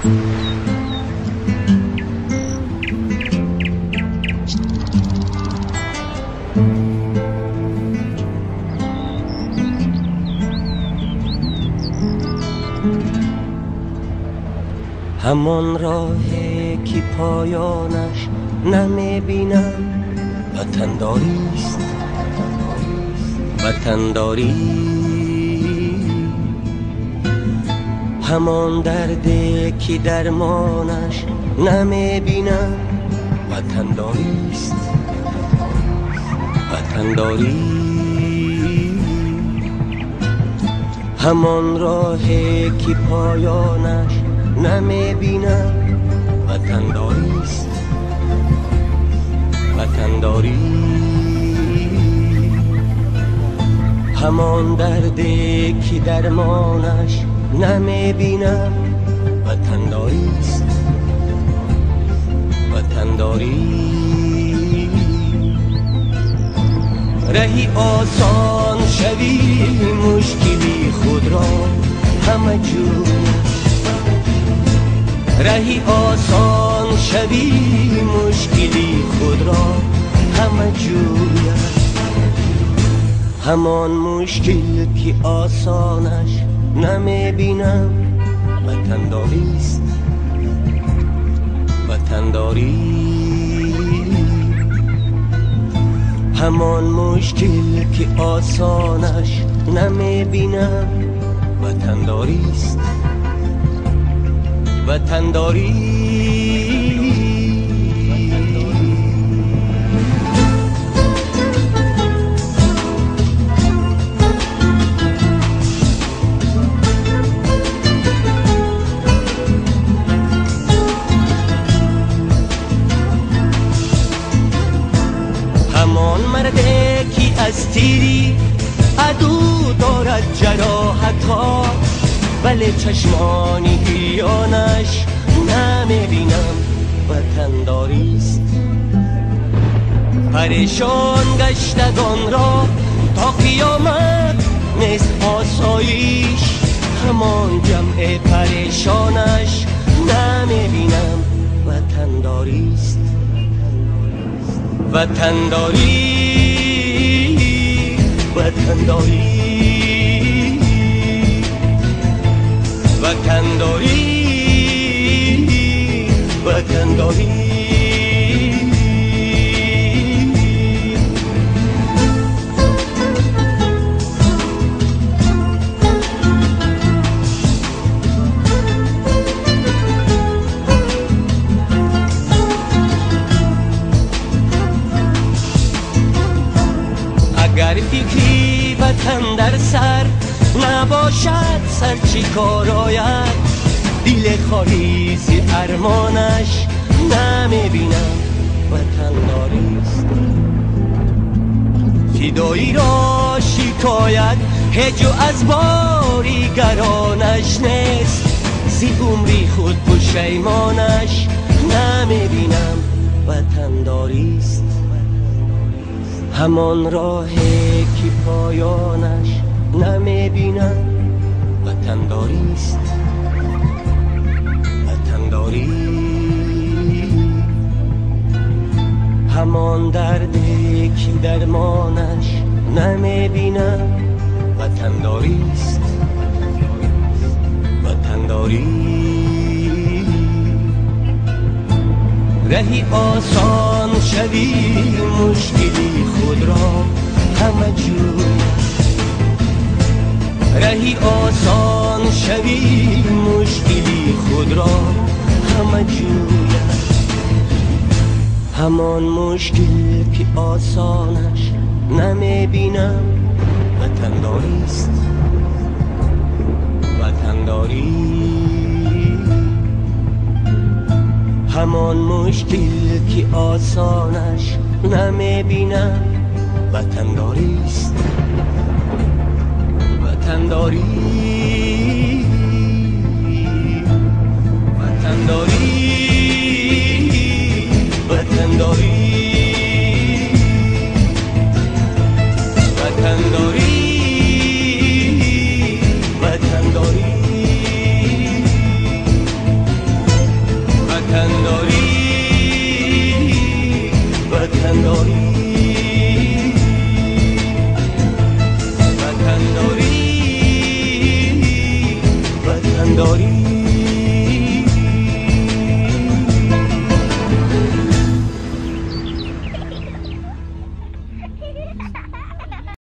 همان راهی که پایانش نمیبینم وطنداریست، وطنداری. همان دردی که درمانش نمیبینم وطنداریست، وطنداری. همان راهی که پایانش نمیبینم وطنداریست، وطنداری. همان دردی که درمانش نمیبینم وطنداریست، وطنداری. رهی آسان شوی مشکلی خود را همه جور، رهی آسان شوی مشکلی خود را همه جوید. همان مشکل که آسانش نمیبینم وطنداریست، وطنداری. همان مشکل که آسانش نمیبینم وطنداریست، وطنداری. همان مرده که از تیری عدو دارد جراحتها، ولی چشمانی گریانش نمیبینم وطنداریست. پریشان گشتگان را تا قیامت نیست آسایش، همان جمع پریشانش نمیبینم وطنداریست، وطنداری، وطنداری، وطنداری، وطنداری. اگر فکری وطن در سر نباشد، سر چی کار آید؟ دل خالی ز ارمانش نمیبینم وطنداریست. فدایی را شکایت هجو از باری گرانش نیست، زی عمری خود پشیمانش نمیبینم وطنداریست. همان راهی که پایانش نمیبینم وطنداریست، وطنداری. همان دردی که درمانش نمیبینم وطنداریست، وطنداری. رهی آسان شوی مشکلی خود را همه جوید، رهی آسان شوی مشکلی خود را همه جوید. همان مشکل که آسانش نمیبینم وطنداریست، وطنداری. همان مشکل که آسانش نمیبینم وطنداریست، وطنداری، وطنداری، وطنداری، وطنداری، وطنداری. وطن داری وطن داری